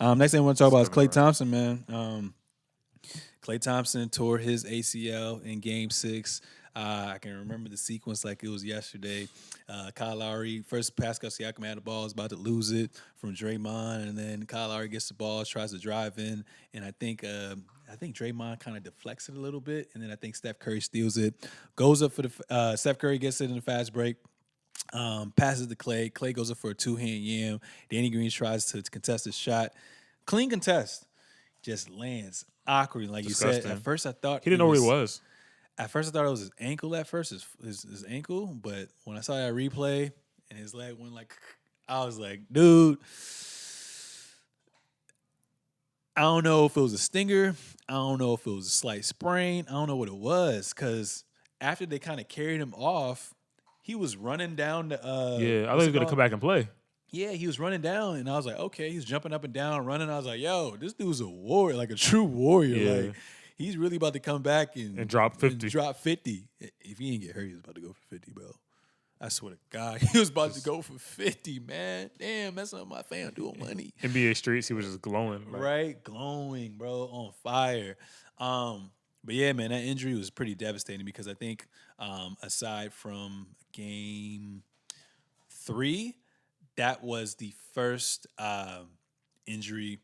Next thing I want to talk about is Stepping Klay around. Thompson, man. Klay Thompson tore his ACL in Game 6. I can remember the sequence like it was yesterday. Kyle Lowry, first Pascal Siakam had the ball, is about to lose it from Draymond, and then Kyle Lowry gets the ball, tries to drive in, and I think Draymond kind of deflects it a little bit, and then I think Steph Curry steals it, goes up for the Steph Curry gets it in the fast break. Passes to Clay. Clay goes up for a two-hand yam. Danny Green tries to contest his shot. Clean contest. Just lands awkwardly. Like you said, at Disgusting. first I thought He it didn't know where he was was. at first I thought it was his ankle at first, his ankle. But when I saw that replay and his leg went like I was like, dude, I don't know if it was a stinger. I don't know if it was a slight sprain. I don't know what it was. Cause after they kind of carried him off, he was running down the Yeah, I thought he what's was it gonna come called? back and play Yeah, he was running down, and I was like, okay, he's jumping up and down, running. I was like, yo, this dude's a warrior, like a true warrior. Yeah. Like, he's really about to come back and and, drop and 50. drop 50. If he didn't get hurt, he was about to go for 50, bro. I swear to God, he was about to go for 50, man. Damn, that's not my fam doing money. NBA streets, he was just glowing. Like, Right? Glowing, bro, on fire. But yeah, man, that injury was pretty devastating because I think aside from game 3, that was the first injury.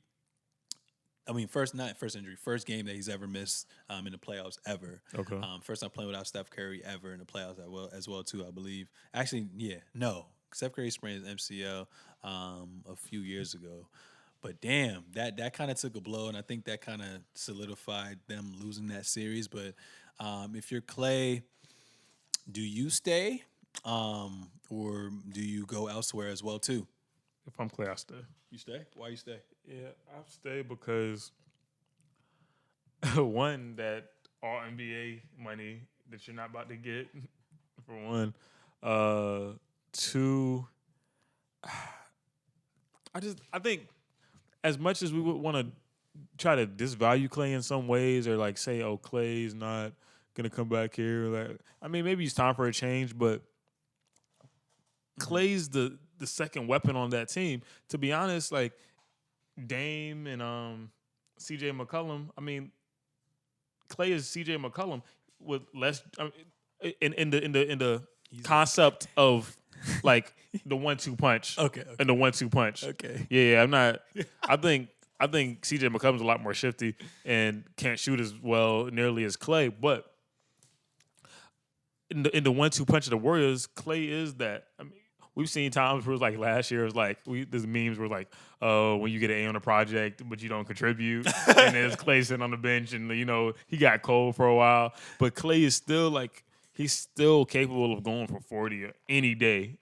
I mean, not first injury, first game that he's ever missed in the playoffs ever. Okay. First time playing without Steph Curry ever in the playoffs as well too, I believe. Actually, yeah, no, Steph Curry sprained his MCL a few years ago. But damn, that kind of took a blow, and I think that kind of solidified them losing that series. But if you're Clay, do you stay, or do you go elsewhere as well too? If I'm Clay, I stay. You stay? Why you stay? Yeah, I stay because one, that all NBA money that you're not about to get, for one. Two, I think as much as we would want to try to disvalue Clay in some ways, or like say, oh, Clay's not gonna come back here. Like, I mean, maybe it's time for a change, but Clay's the second weapon on that team. To be honest, like Dame and CJ McCollum. I mean, Clay is CJ McCollum with less in the concept of like the 1-2 punch. Okay. And the 1-2 punch. Okay. Yeah, I'm not. I think CJ McCollum's a lot more shifty and can't shoot as well nearly as Clay, but in the 1-2 punch of the Warriors, Clay is that. I mean, we've seen times where it was like last year, it was like there's memes where like, oh, when you get an A on a project but you don't contribute, and there's Clay sitting on the bench, and he got cold for a while, but Clay is still like he's still capable of going for 40 any day,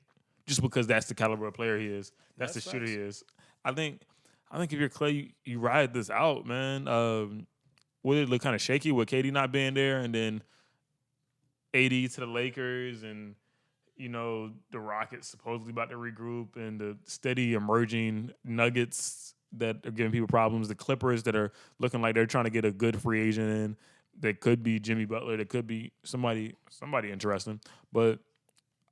just because that's the caliber of player he is. That's the That's shooter facts. he is. I think if you're Clay, you ride this out, man. Would it look kind of shaky with KD not being there, and then AD to the Lakers, and the Rockets supposedly about to regroup, and the steady emerging Nuggets that are giving people problems, the Clippers that are looking like they're trying to get a good free agent in. That could be Jimmy Butler. That could be somebody interesting. But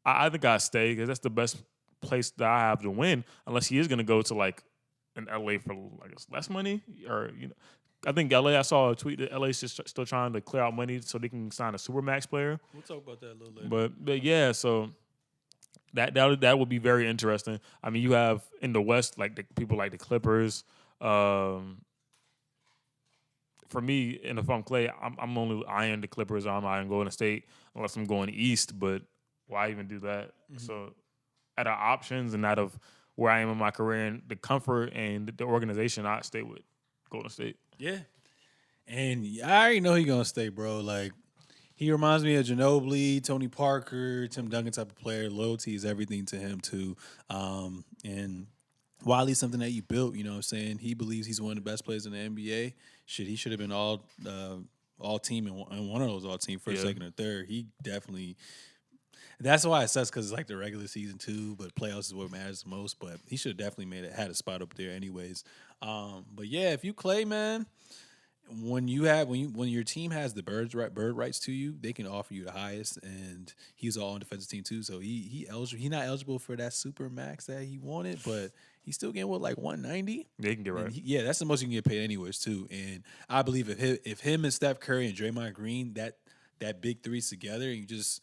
I think I stay because that's the best place that I have to win, unless he is going to go to like an LA for like less money, or I think LA. I saw a tweet that LA's just still trying to clear out money so they can sign a supermax player. We'll talk about that a little later. But yeah, so that would be very interesting. I mean, you have in the West like the people like the Clippers. For me, and if I'm Clay, I'm only eyeing the Clippers. I'm eyeing Golden State unless I'm going East. But why even do that? So, out of options and out of where I am in my career and the comfort and the organization, I stay with Golden State. Yeah. And I already know he's gonna stay, bro. Like he reminds me of Ginobili, Tony Parker, Tim Duncan type of player. Loyalty is everything to him too. And while he's something that you built, you know what I'm saying? He believes he's one of the best players in the NBA. He should have been all team and one of those all team first, Yeah. second, or third. He definitely. That's why it sucks because it's like the regular season too, but playoffs is what matters the most. But he should have definitely had a spot up there anyways. But yeah, if you Clay, man, when your team has the bird rights to you, they can offer you the highest, and he's all on defensive team too. So he eligible. He's not eligible for that super max that he wanted, but he's still getting what, like 190. They can get right. Yeah, that's the most you can get paid anyways too. And I believe if him and Steph Curry and Draymond Green, that big threes together, and you just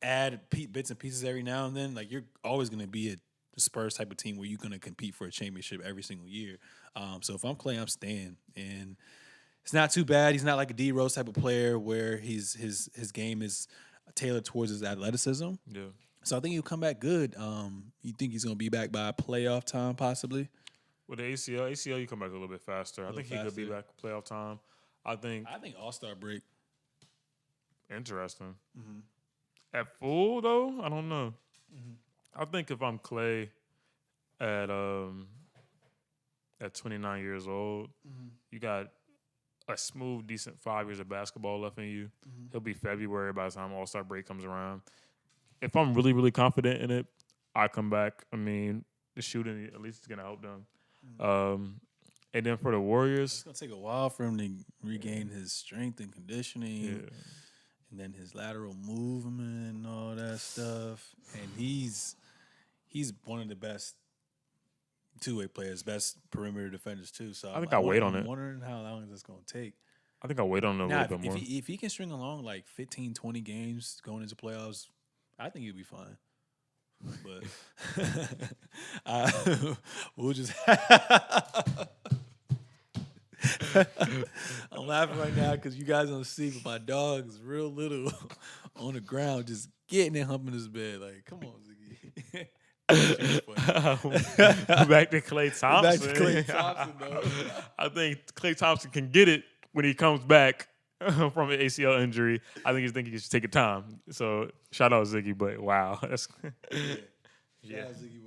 add bits and pieces every now and then, like you're always going to be a Spurs type of team where you're going to compete for a championship every single year. So if I'm Klay, I'm staying. And it's not too bad. He's not like a D Rose type of player where his game is tailored towards his athleticism. Yeah. So I think he'll come back good. You think he's going to be back by playoff time possibly? With the ACL, you come back a little bit faster. I think he could be back playoff time. I think All-Star break. Interesting. Mm-hmm. At full though, I don't know. Mm-hmm. I think if I'm Klay at 29 years old, you got a smooth, decent 5 years of basketball left in you. Mm-hmm. He'll be February by the time All-Star break comes around. If I'm really, really confident in it, I come back. I mean, the shooting at least is gonna help them. Mm-hmm. And then for the Warriors, it's gonna take a while for him to regain his strength and conditioning. Yeah. And then his lateral movement and all that stuff. And he's one of the best two-way players, best perimeter defenders too. So I think I'll wait on it. I'm wondering how long is this going to take. I think I'll wait on it a little bit more. If he can string along like 15, 20 games going into playoffs, I think he'll be fine. But we'll just I'm laughing right now because you guys don't see, but my dog is real little on the ground, just getting and humping his bed. Like, come on, Ziggy. Back to Klay Thompson. Back to Klay Thompson, though. I think Klay Thompson can get it when he comes back from an ACL injury. I think he's taking time. So shout out Ziggy, but wow, that's yeah. Shout out Ziggy.